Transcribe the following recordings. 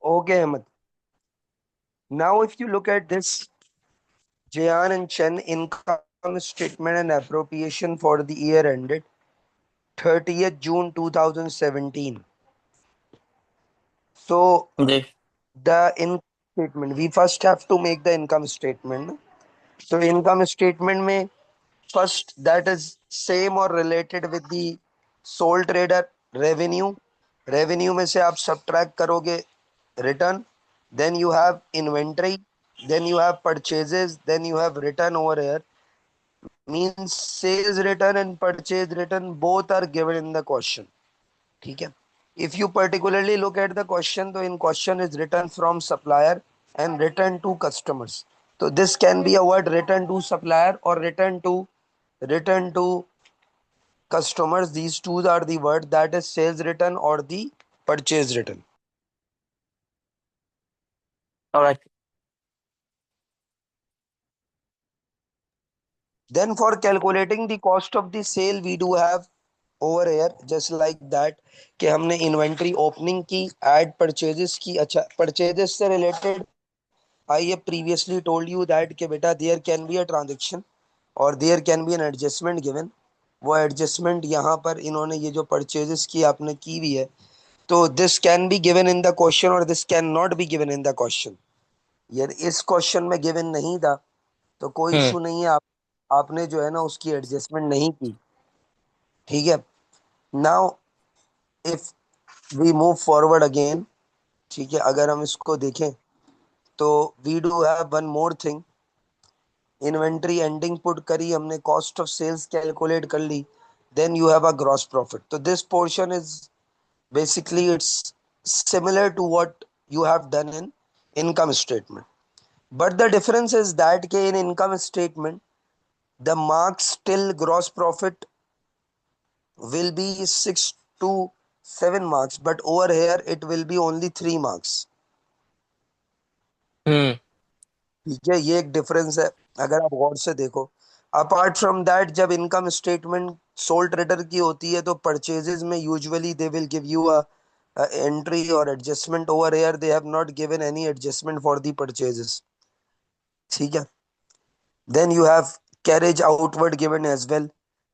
Okay, Ahmed. Now, if you look at this Jayan and Chen income statement and appropriation for the year ended 30th June 2017. So, ji the income statement, we first have to make the income statement. So, income statement में first that is same or related with the sole trader revenue. Revenue में से आप subtract करोगे return. Then you have inventory. Then you have purchases. Then you have return over here. Means sales return and purchase return both are given in the question. ठीक है. If you particularly look at the question, तो in question is return from supplier and return to customers. So this can be a word return to supplier or return to customers. These two are the word that is sales return or the purchase return. alright Then for calculating the cost of the sale, we do have over here just like that कि हमने inventory opening की, add purchases की. अच्छा, purchases से related I have previously told you that कि बेटा there can be a transaction or there can be an adjustment given. वो adjustment यहाँ पर इन्होंने ये जो purchases की आपने की हुई है, तो this can be given in the question or this can not be given in the question. यार इस क्वेश्चन में गिवन नहीं था तो कोई हम्म इशू नहीं है. आपने जो है ना उसकी एडजस्टमेंट नहीं की. ठीक है. Now if we move forward again, ठीक है, अगर हम इसको देखें तो we do have one more thing. Inventory ending put करी हमने, कॉस्ट ऑफ सेल्स कैलकुलेट कर ली, then you have a gross profit. तो this portion is basically it's similar to what you have done in income statement. But the difference is that in income statement, the marks till gross profit will be 6 to 7 marks, but over here it will be only 3 marks. हम्म ठीक है, ये एक difference है अगर आप गौर से देखो. अपार्ट फ्रॉम दैट, जब इनकम स्टेटमेंट सोल ट्रेडर की होती है तो परचेजेस में usually they will give you a entry और adjustment. Over here they have not given any adjustment for the purchases. ठीक है. Then you have carriage outward given as well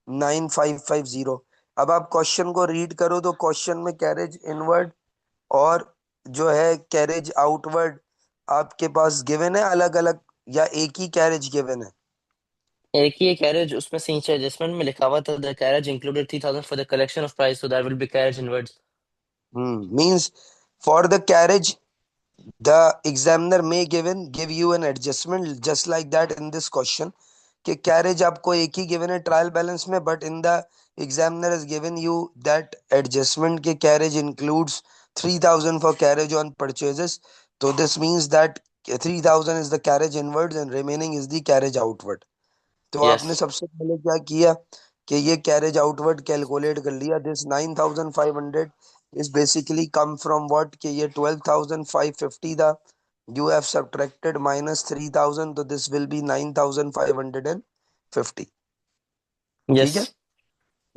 9550. अब आप क्वेश्चन को रीड करो तो क्वेश्चन में कैरेज इनवर्ड और जो है कैरेज आउटवर्ड आपके पास गिवन है अलग अलग या एक ही कैरेज गिवन है. एक ही कैरेज उसमें से नीचे एडजस्टमेंट में लिखा हुआ था the carriage included 3000 for the collection of price so that will B carriage inwards Means for the carriage the examiner may give you an adjustment just like that in this question कि carriage आपको एक ही given है trial balance में, but in the examiner has given you that adjustment कि carriage includes 3000 for carriage on purchases. So this means that 3000 is the carriage inwards and remaining is the carriage outward. तो yes आपने सबसे पहले क्या किया कि ये कैरेज आउटवर्ड कैलकुलेट कर लिया. This 9500 is basically come from what कि ये 12550 था. यू हैव सब्ट्रैक्टेड माइनस 3000, तो दिस विल बी 9550. ठीक यस है.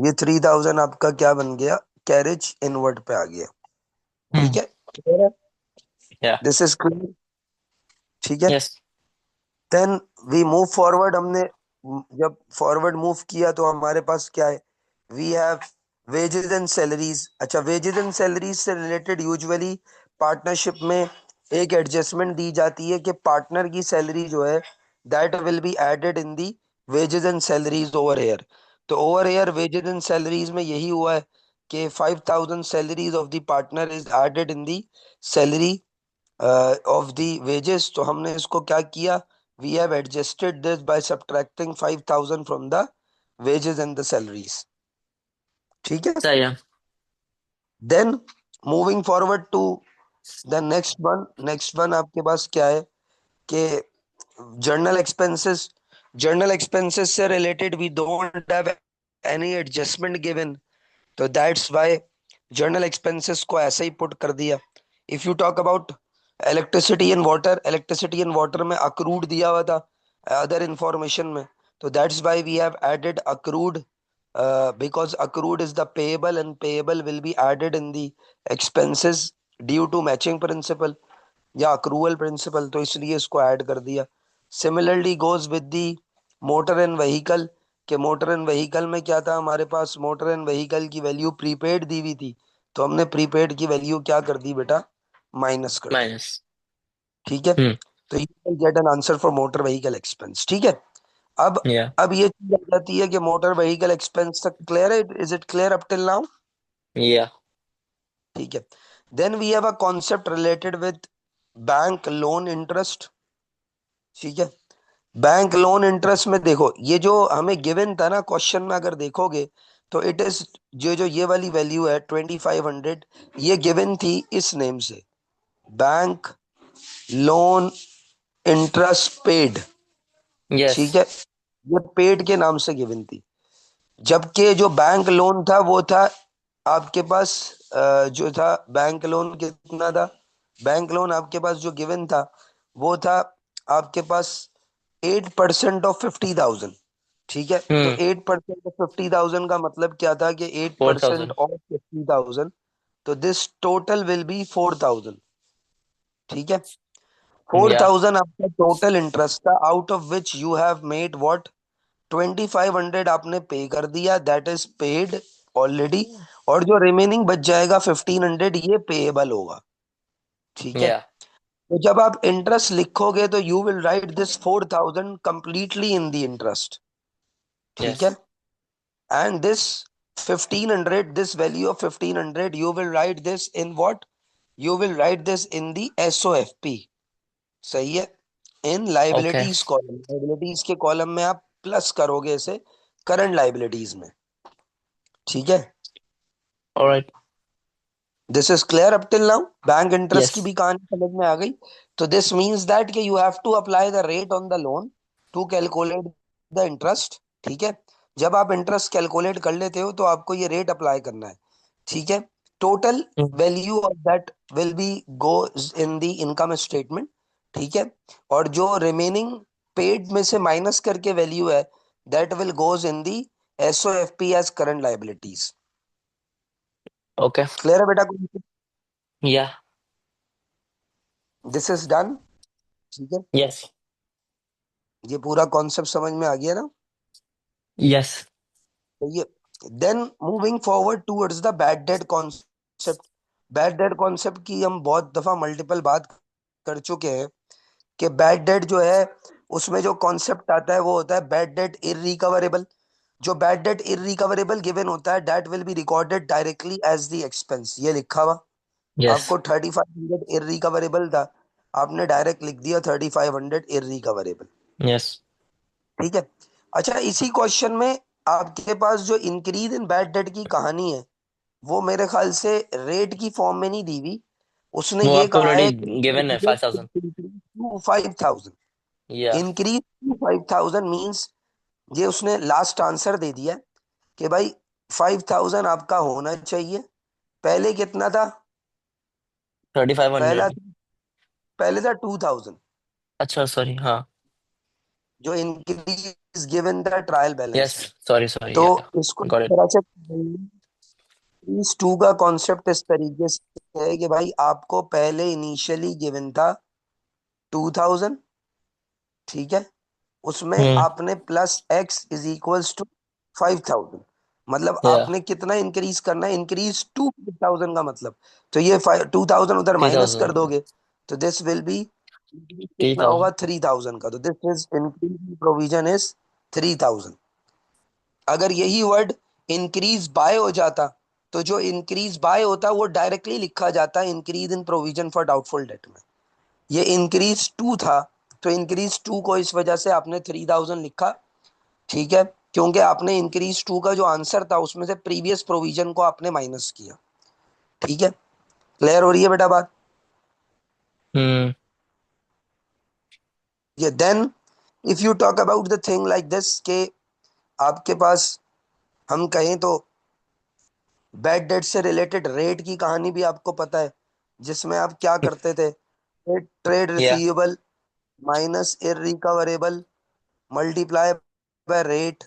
ये 3000 आपका क्या बन गया, कैरेज इनवर्ड पे आ गया. ठीक हम्म है. क्लियर है. या दिस इज क्लियर. ठीक है. Yes then we move forward. हमने जब फॉरवर्ड मूव किया तो हमारे पास क्या है, we have wages and salaries. अच्छा, वेजेस एंड सैलरीज से रिलेटेड यूजुअली पार्टनरशिप में एक एडजस्टमेंट दी जाती है कि पार्टनर की सैलरी जो है that will be added in the wages and salaries over here. तो over here wages and salaries में यही हुआ है कि 5000 salaries of the partner is added in the salary of the wages. तो हमने इसको क्या किया, we have adjusted this by subtracting 5000 from the wages and the salaries. ठीक है. सही है then moving forward to the next one आपके पास क्या है कि journal expenses. journal expenses से related we don't have any adjustment given, तो that's why journal expenses को ऐसे ही put कर दिया. if you talk about electricity and water में अक्रूड दिया हुआ था अदर इंफॉर्मेशन में, तो that's why we have added accrued because accrued is the payable and payable will be added in the expenses due to matching principle. या accrual principal, तो इसलिए इसको ऐड कर दिया। Similarly goes with the motor and vehicle, के motor and vehicle में क्या था हमारे पास, मोटर एंड व्हीकल की वैल्यू प्रीपेड दी हुई थी, तो हमने प्रीपेड की वैल्यू क्या कर दी बेटा, माइनस कर दी। माइनस। ठीक है, हम्म। तो you will get an answer for motor vehicle expense. ठीक है, अब या। अब ये चीज आ जाती है कि मोटर व्हीकल एक्सपेंस तक क्लियर है, is it clear up till now? Yeah. ठीक है, then we have a concept related with bank loan interest. ठीक है, बैंक लोन इंटरेस्ट में देखो, ये जो हमें गिवन था ना क्वेश्चन में, अगर देखोगे तो इट इज, जो जो ये वाली वैल्यू है 2500, ये गिवन थी इस नेम से, bank loan interest paid. Yes. ठीक है, ये पेड के नाम से गिवन थी, जबकि जो बैंक लोन था वो था आपके पास, जो था बैंक लोन कितना था, बैंक लोन आपके पास जो गिवन था वो था आपके पास 8% ऑफ 50,000। ठीक है, तो हम्म। 8% ऑफ 50,000 का मतलब क्या था कि एट 4000। परसेंट ऑफ 50,000, तो दिस टोटल विल बी 4,000। ठीक है, फोर या। थाउजेंड आपका टोटल इंटरेस्ट था, out of which you have made what, 2500 आपने पे कर दिया, दैट इज पेड ऑलरेडी, और जो रिमेनिंग बच जाएगा 1500 ये पेएबल होगा। ठीक है, या। तो जब आप इंटरेस्ट लिखोगे तो you will write this 4,000 completely in the interest. ठीक यस। है, and this 1500, this value of 1500 you will write this in what, you will write this in the SOFP. सही है, in okay. Liabilities column, liabilities के column में आप plus करोगे इसे current liabilities में। ठीक है, alright. This is clear up till now, bank interest yes. की भी कहानी समझ में आ गई। तो दिस मींस दैट कि you have to apply the rate on the loan to calculate the interest. ठीक है, जब आप इंटरेस्ट कैलकुलेट कर लेते हो तो आपको ये रेट अप्लाई करना है। ठीक है, total value of that will B goes in the income statement. ठीक है, और जो रिमेनिंग पेड में से माइनस करके वैल्यू है, that will goes in the SOFP as current liabilities. Okay. Clear है बेटा? या। This is done. ठीक है, यस। ये पूरा कॉन्सेप्ट समझ में आ गया ना? यस। तो ये, then moving forward towards the bad debt concept. Bad debt concept की हम बहुत दफा मल्टीपल बात कर चुके हैं कि बैड डेट जो है उसमें जो कॉन्सेप्ट आता है वो होता है बैड डेट इररिकवरेबल। जो बैड डेट इररिकवरेबल गिवन होता है, that will be recorded directly as the expense, ये लिखा हुआ। यस। आपको 3500 इररिकवरेबल था, आपने डायरेक्ट लिख दिया 3500 इररिकवरेबल। यस। ठीक है, अच्छा इसी क्वेश्चन में आपके पास जो इंक्रीज इन बैड डेट की कहानी है वो मेरे ख्याल से रेट की फॉर्म में नहीं दी हुई, उसने वो ये आपको कहा है ऑलरेडी गिवन है 5000। टू 5,000, या। इंक्रीज टू 5,000 मीन्स, ये उसने लास्ट आंसर दे दिया कि भाई 5,000 आपका होना चाहिए। पहले कितना था? पहला 3500। पहले था 2,000, अच्छा, सॉरी, हाँ। जो इंक्रीज गिवन था ट्रायल बैलेंस यस। में। सॉरी, सॉरी, तो या। इसको इस गॉट इट। तरह से, इंक्रीज टू का कॉन्सेप्ट इस तरीके से है कि भाई आपको पहले इनिशियली गिवन था 2,000। ठीक है, उसमें हम्म। आपने plus x is equals to 5,000, मतलब या। आपने कितना इंक्रीज करना है, इंक्रीज टू 5,000 का मतलब, तो ये 2,000 उधर माइनस कर 3000। दोगे, तो दिस विल बी, कितना 3000। होगा 3,000 का, तो this is increase provision is 3,000। अगर यही वर्ड इंक्रीज बाय हो जाता, तो जो इंक्रीज बाय होता वो डायरेक्टली लिखा जाता increase in provision for doubtful debt में। ये इंक्रीज टू था, तो इंक्रीज टू को इस वजह से आपने 3,000 लिखा। ठीक है, क्योंकि आपने इंक्रीज टू का जो आंसर था उसमें से प्रीवियस प्रोविजन को आपने माइनस किया। ठीक है, क्लियर हो रही है बेटा बात? हम्म। ये then if you talk about the thing like this के आपके पास, हम कहें तो बैड डेट से रिलेटेड रेट की कहानी भी आपको पता है, जिसमें आप क्या करते थे, ट्रेड या। Receivable minus irrecoverable multiply by rate,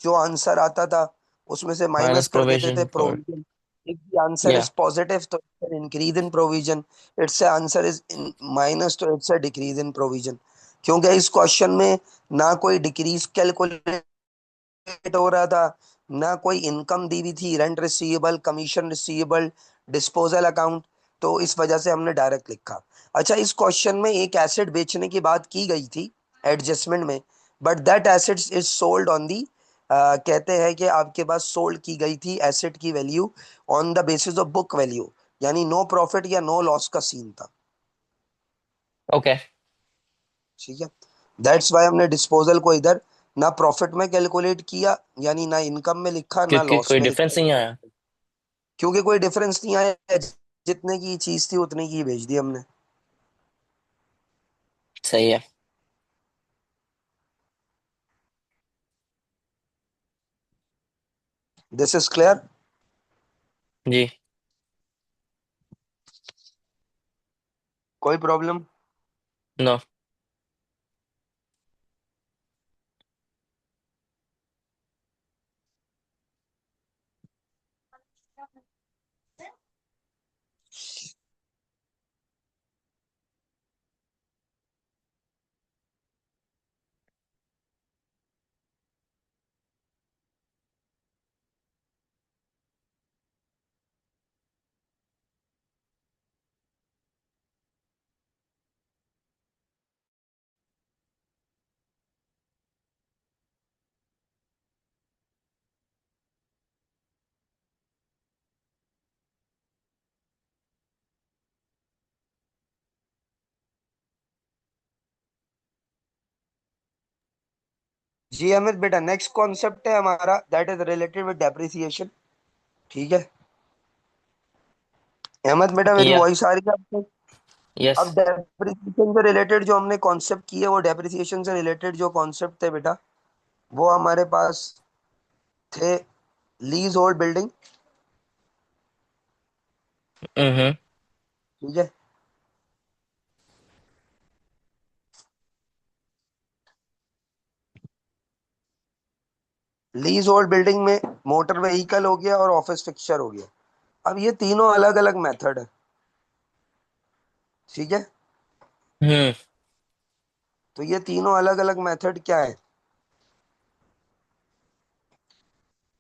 जो आंसर आता था उसमें से माइनस माइनस कर देते थे provision for. Provision. If the answer या। इज पॉजिटिव तो increase in provision, it's answer is minus, तो it's a decrease in provision. क्योंकि इस क्वेश्चन में ना कोई डिक्रीज कैलकुलेट हो रहा था, ना कोई इनकम दी हुई थी, rent receivable, commission receivable, disposal account, तो इस वजह से हमने डायरेक्ट लिखा। अच्छा, इस क्वेश्चन में एक एसेट बेचने की बात की गई थी एडजस्टमेंट में, but that asset is sold on the, कहते हैं कि आपके पास सोल्ड की गई थी एसेट की value on the basis of book value, यानी नो प्रॉफिट या नो लॉस का सीन था। ओके। ठीक है, दैट्स वाई हमने डिस्पोजल को इधर ना प्रॉफिट में कैलकुलेट किया, यानी ना इनकम में लिखा, ना क्योंकि लॉस कोई में डिफरेंस नहीं आया। लिखा, क्योंकि कोई डिफरेंस नहीं आया। जितने की चीज थी उतने की भेज दी हमने। सही है। This is clear. जी। कोई प्रॉब्लम? नो। जी अमित बेटा, नेक्स्ट कॉन्सेप्ट है हमारा that is related with depreciation. ठीक है, अहमद बेटा मेरी या। वॉइस आ रही है आपको? यस। अब डेप्रिसिएशन से रिलेटेड जो हमने कॉन्सेप्ट किए, वो डेप्रिसिएशन से रिलेटेड जो कॉन्सेप्ट थे बेटा, वो हमारे पास थे लीज होल्ड बिल्डिंग। हम्म। ठीक है, लीज होल्ड बिल्डिंग में मोटर व्हीकल हो गया और ऑफिस फिक्सचर हो गया। अब ये तीनों अलग अलग मेथड है। ठीक है, हम्म। तो ये तीनों अलग अलग मेथड क्या है?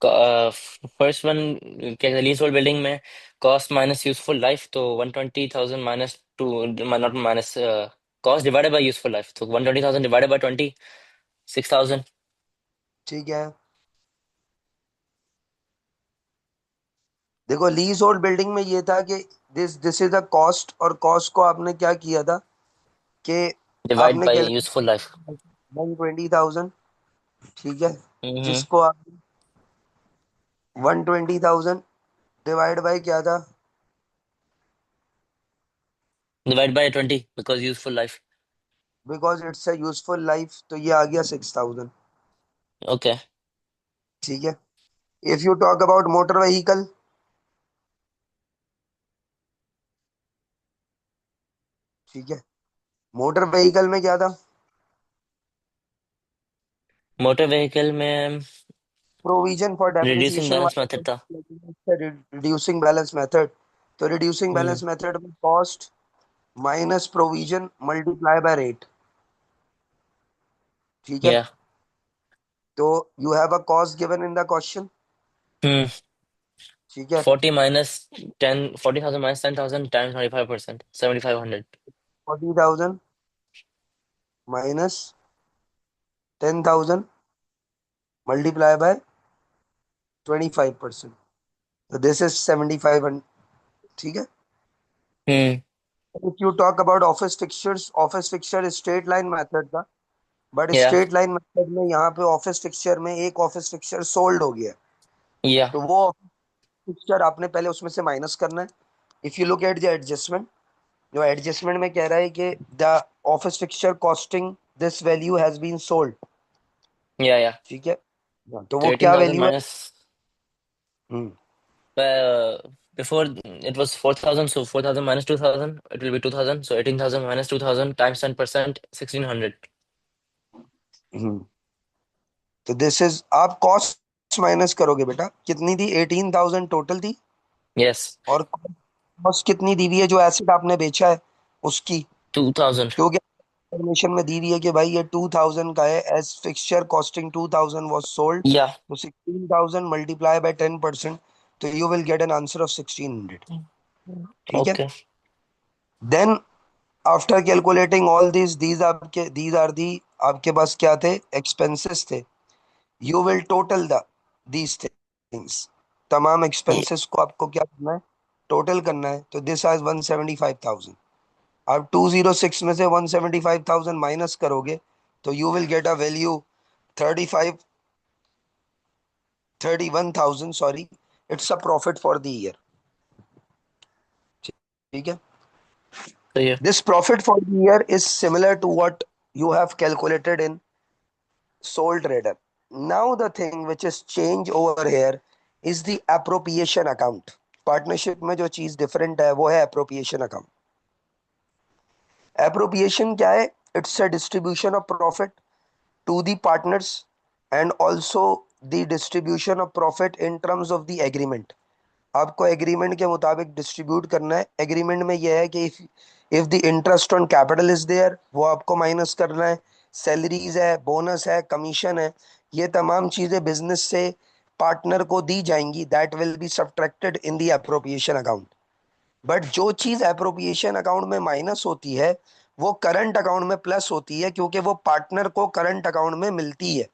फर्स्ट वन, क्या लीज होल्ड बिल्डिंग में कॉस्ट माइनस यूजफुल लाइफ, तो 120,000 minus two, not minus, cost divided by useful life, तो 120,000 डिवाइडेड बाय 26,000। ठीक है, देखो लीज होल्ड बिल्डिंग में ये था कि this this is the cost, और कॉस्ट को आपने क्या किया था कि डिवाइड आपने बाय कैलकुलेट यूजफुल लाइफ। 120,000। ठीक है, हम्म। जिसको आप 120,000 डिवाइड बाय क्या था? Divide by 20 because useful life. Because it's a useful life, तो ये आ गया 6,000। ओके। ठीक है, if you talk about motor vehicle, ठीक है, मोटर व्हीकल में क्या था? मोटर व्हीकल में provision for reducing depreciation balance वाला, मेथड था। Reducing balance method. तो रिड्यूसिंग हम्म। बैलेंस मेथड में cost minus provision multiply by rate. ठीक है, या। तो you have a cost given in the question. Hmm. ठीक है, 40 minus 10, 40,000 minus 10,000 times 25%, 7,500। 40,000 minus 10,000 multiply by 25%, तो दिस इज 7,500। ठीक है, hmm. If you talk about office fixtures, office fixture straight line method था, बट या। स्ट्रेट लाइन मेथड में यहाँ पे ऑफिस फिक्सचर में एक ऑफिस फिक्सचर सोल्ड हो गया, या। तो वो फिक्सचर आपने पहले उसमें से माइनस करना है। If you look at the adjustment, जो एडजस्टमेंट में कह रहा है कि the office fixture costing this value has been sold. Yeah. ठीक है, तो तो वो क्या 18,000 वैल्यू है? Minus, hmm, before it was 4,000, so 4,000 minus 2,000, it will be 2,000. So 18,000 minus 2,000 times 10%, 1,600. हम्म, तो दिस इज, आप कॉस्ट माइनस करोगे बेटा, कितनी थी? 18,000 टोटल थी, Yes. और कॉस्ट कितनी दी हुई है जो एसेट आपने बेचा है उसकी? 2000। क्योंकि इंफॉर्मेशन में दी हुई है कि भाई ये 2000 का है, as fixture costing 2000 was sold, yeah. तो 16,000 मल्टीप्लाई बाय 10%, तो you will get an answer of 1600। ठीक है। Okay. Then after calculating all these are the, आपके पास क्या थे? एक्सपेंसेस थे। You will total the these things, तमाम एक्सपेंसेस को आपको क्या करना है? टोटल करना है। तो दिस आज 175,000। आप 206 में से 175,000 माइनस करोगे तो you will get a value 35 31,000, sorry. It's a profit for the year. ठीक है। सही है। This profit for the year is similar to what you have calculated in sole trader. Now the thing which is change over here is the appropriation account. Partnership में जो चीज different है वो है एप्रोपिएशन अकाउंट। एप्रोपिएशन क्या है? It's a distribution of profit to the partners and also the distribution of profit in terms of the agreement. आपको agreement के मुताबिक डिस्ट्रीब्यूट करना है। एग्रीमेंट में यह है कि if the interest on capital is there, वो आपको माइनस करना है। सैलरीज है, बोनस है, कमीशन है, ये तमाम चीजें बिजनेस से पार्टनर को दी जाएंगी, that will be subtracted in the appropriation account. But जो चीज अप्रोप्रिएशन अकाउंट में माइनस होती है वो करंट अकाउंट में प्लस होती है, क्योंकि वो पार्टनर को करंट अकाउंट में मिलती है।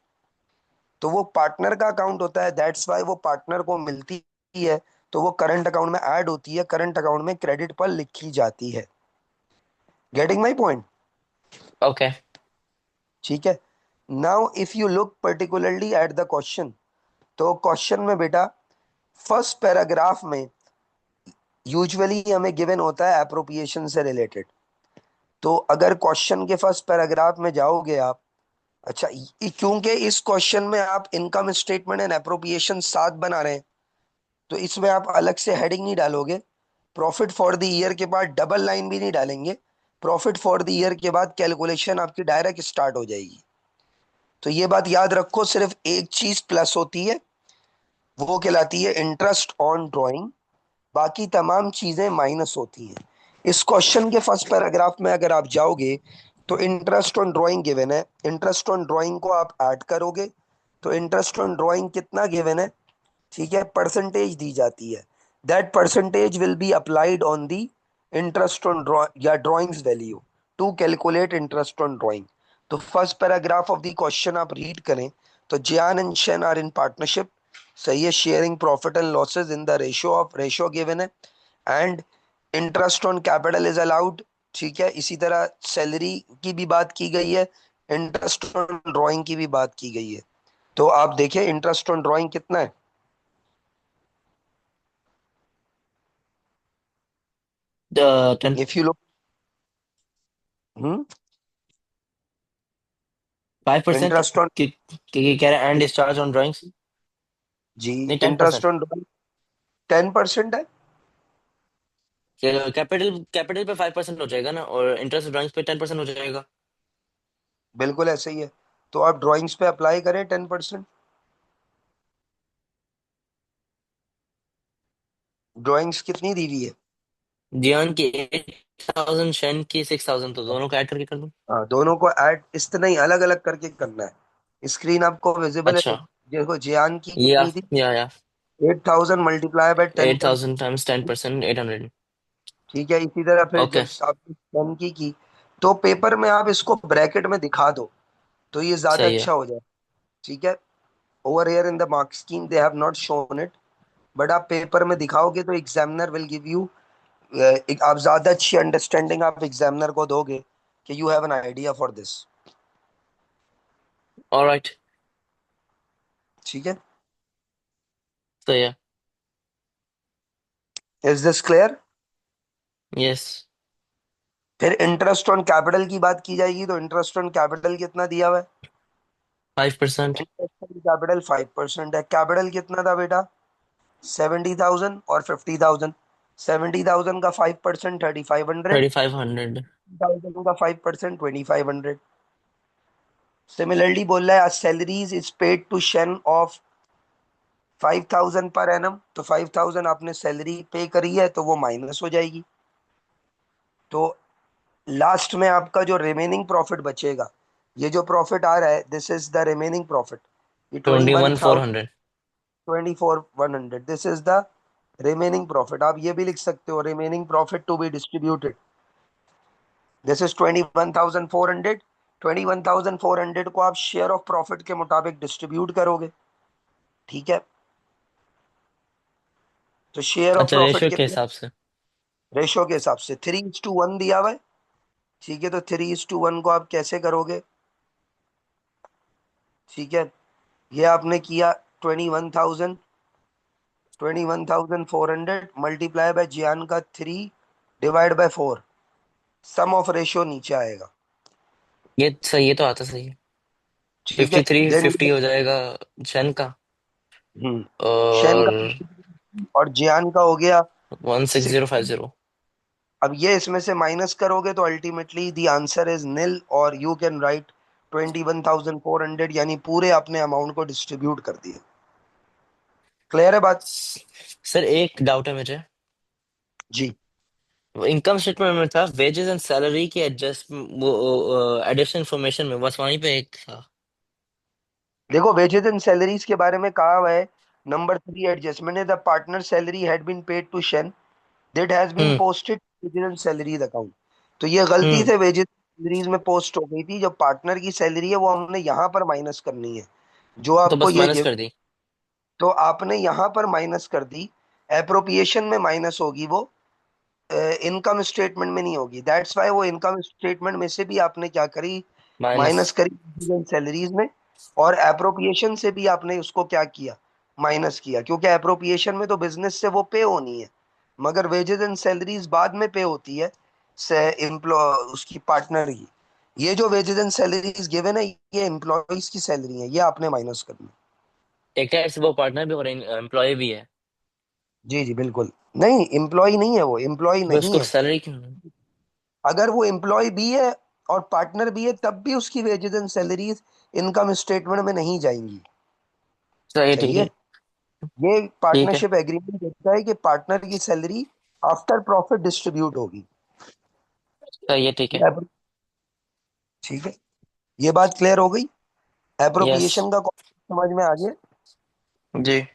तो वो पार्टनर का अकाउंट होता है, दैट्स वाई वो पार्टनर को मिलती है, तो वो करंट अकाउंट में ऐड होती है, करंट अकाउंट में क्रेडिट पर लिखी जाती है। Getting my point? ओके। ठीक है। Now if you look particularly at the question, तो क्वेश्चन में बेटा फर्स्ट पैराग्राफ में यूजुअली हमें गिवन होता है अप्रोप्रिएशन से रिलेटेड। तो अगर क्वेश्चन के फर्स्ट पैराग्राफ में जाओगे आप, अच्छा, क्योंकि इस क्वेश्चन में आप इनकम स्टेटमेंट एंड अप्रोप्रिएशन साथ बना रहे हैं, तो इसमें आप अलग से हेडिंग नहीं डालोगे। प्रॉफिट फॉर द ईयर के बाद डबल लाइन भी नहीं डालेंगे। प्रॉफिट फॉर द ईयर के बाद कैलकुलेशन आपकी डायरेक्ट स्टार्ट हो जाएगी। तो ये बात याद रखो, सिर्फ एक चीज प्लस होती है, वो कहलाती है इंटरेस्ट ऑन ड्राइंग। बाकी तमाम चीजें माइनस होती हैं। इस क्वेश्चन के फर्स्ट पैराग्राफ में अगर आप जाओगे तो इंटरेस्ट ऑन ड्राइंग गिवन है, इंटरेस्ट ऑन ड्राइंग को आप ऐड करोगे। तो इंटरेस्ट ऑन ड्राइंग कितना गिवन है? ठीक है, परसेंटेज दी जाती है। That percentage will be applied on the interest on या drawings value to calculate interest on drawing. तो first paragraph of the question आप रीड करें तो Jian and Shen are in partnership, सही है, sharing profit and losses in the ratio given है, and interest on capital is allowed. ठीक है, इसी तरह सैलरी की भी बात की गई है, इंटरेस्ट ऑन ड्राइंग की भी बात की गई है। तो आप देखिए इंटरेस्ट ऑन ड्राइंग कितना है। The 10। If you look, hmm 5%। Interest on, कि कह रहे हैं एंड डिस्चार्ज ऑन ड्राइंग्स। जी, नहीं, 10%। इंटरेस्ट ऑन 10% है। कैपिटल कैपिटल पे 5% हो जाएगा ना, और इंटरेस्ट ड्राइंग्स पे 10% हो जाएगा। बिल्कुल ऐसे ही है। तो आप ड्राइंग्स पे अप्लाई करें 10%। ड्राइंग्स कितनी दी हुई है? जियान की 8000, शेन की 6000, तो दोनों को ऐड करके कर दूं। हाँ, दोनों को ऐड इस तरह ही अलग अलग करके करना है। स्क्रीन आपको विजिबल है? अच्छा। देखो जियान की या कितनी थी? या 8,000 मल्टीप्लाई बाय 10%। 8000 टाइम्स 10%, 800। ठीक है, इसी तरह फिर ओके। जब आपने 10 की तो पेपर में आप इसको ब्रैकेट में दिखा दो तो ये ज्यादा सही है। अच्छा हो जाए। ठीक है। Over here in the mark scheme they have not shown it, but आप पेपर में दिखाओगे तो एग्जामिनर विल गिव यू, एक आप ज्यादा अच्छी अंडरस्टैंडिंग आप एग्जामिनर को दोगे कि you have an idea for this. Alright. ठीक है। सही है। Is this clear? यस। फिर इंटरेस्ट ऑन कैपिटल की बात की जाएगी तो इंटरेस्ट ऑन कैपिटल कितना दिया हुआ है? 5%। इंटरेस्ट ऑन कैपिटल 5% है। कैपिटल कितना था बेटा? 70,000 और 50,000। 70,000 का 5% 3,500, 3500। 50,000 का 5% 2,500। सिमिलरली बोल रहा है सैलरीज इज पेड टू शन ऑफ 5,000 पर एनम, तो 5,000 आपने सैलरी पे करी है तो वो माइनस हो जाएगी। तो लास्ट में आपका जो रिमेनिंग प्रॉफिट बचेगा, ये जो प्रॉफिट आ रहा है, this is the remaining profit. ये twenty twenty one one four thousand hundred 24,100, this is the remaining profit. आप ये भी लिख सकते हो, remaining profit to be distributed, this is 21,400। 21,400 को आप शेयर ऑफ प्रॉफिट के मुताबिक डिस्ट्रीब्यूट करोगे। ठीक है, तो शेयर ऑफ अच्छा, प्रॉफिट रेशियो के कितना, हिसाब से। रेशो के हिसाब से 3:1 दिया हुआ है। ठीक है, तो 3:1 को आप कैसे करोगे? ठीक है, ये आपने किया 21,400 मल्टीप्लाई बाय जियान का 3 divide by 4, sum of ratio नीचे आएगा। ये सही, ये तो आता सही है। ठीक है, 5350 हो जाएगा शन का। हम्म शेन का, और और जियान का हो गया 6। 16050। अब ये इसमें से माइनस करोगे तो अल्टीमेटली द आंसर इज निल, और यू कैन राइट 21,400, यानी पूरे अपने अमाउंट को डिस्ट्रीब्यूट कर दिए। क्लियर है बात? सर एक डाउट है मुझे। जी, वो इनकम स्टेटमेंट में था वेजेस एंड सैलरी की एडजस्ट, वो एडिशनल इन्फॉर्मेशन में बस वहीं पे एक था। देखो वेजेस एंड सैलरीज के बारे में कहा हुआ है, नंबर 3 एडजस्टमेंट है, the partner salary had been paid to Shane, that has been hmm. Posted wages and salaries account. तो ये गलती हम्म। से वेजेस सैलरीज में पोस्ट हो गई थी, जो पार्टनर की सैलरी है वो हमने यहाँ पर माइनस करनी है, जो तो आपको बस ये माइनस गिव, कर दी। तो आपने यहाँ पर माइनस कर दी। एप्रोप्रिएशन में माइनस होगी वो, इनकम स्टेटमेंट में नहीं होगी। दैट्स वाई वो इनकम स्टेटमेंट में से भी आपने क्या करी, माइनस। माइनस करी सैलरीज में। और एप्रोप्रिएशन से भी आपने उसको क्या किया, माइनस किया, क्योंकि एप्रोप्रिएशन में तो बिजनेस से वो पे होनी है, मगर वेजेस एंड सैलरीज बाद में पे होती है से एम्प्लॉय उसकी पार्टनर की। ये जो वेजेस एंड सैलरीज गिवन है, ये एम्प्लॉयज की सैलरी है, ये आपने माइनस करनी है। एक टाइप से वो पार्टनर भी और एम्प्लॉय भी है। जी जी बिल्कुल, नहीं एम्प्लॉय नहीं है, वो एम्प्लॉय तो नहीं उसको है। सैलरी की। अगर वो एम्प्लॉय भी है और पार्टनर भी है, तब भी उसकी wages and salaries income statement में नहीं जाएंगी। सही है, सही ठीक है, है। ये ठीक है। पार्टनरशिप एग्रीमेंट कहता है कि पार्टनर की सैलरी आफ्टर प्रॉफिट डिस्ट्रीब्यूट होगी। सही है, ठीक है। ठीक है, ये बात क्लियर हो गई? यस। एप्रोप्रिएशन का कॉन्सेप्ट समझ में आ गया? जी।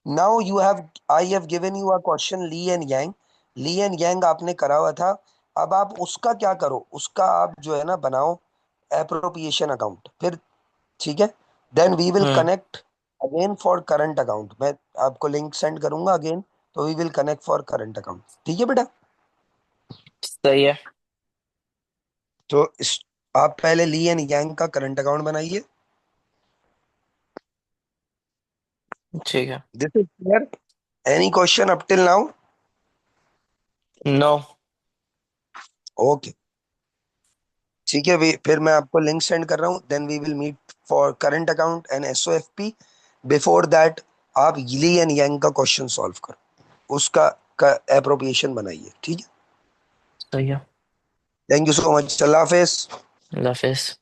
Now you have, I have given you a question Li and Yang, Li and Yang आपने करा हुआ था। अब आप उसका क्या करो, उसका आप जो है ना बनाओ एप्रोप्रिएशन अकाउंट फिर। ठीक है, then we will hmm. Connect again for current account. मैं आपको लिंक सेंड करूंगा अगेन, तो we will connect for current account. ठीक है बेटा? सही है। तो इस, आप पहले ली एंड यांग का करंट अकाउंट बनाइए। ठीक है। This is clear? Any question up till now? No. Okay, ठीक है, फिर मैं आपको लिंक सेंड कर रहा हूँ, then we will meet for current account and SOFP. Before that आप ली एंड यांग का क्वेश्चन सॉल्व करो, उसका का एप्रोप्रिएशन बनाइए। ठीक है, सही है। Thank you so much, Allah Hafiz. Allah Hafiz.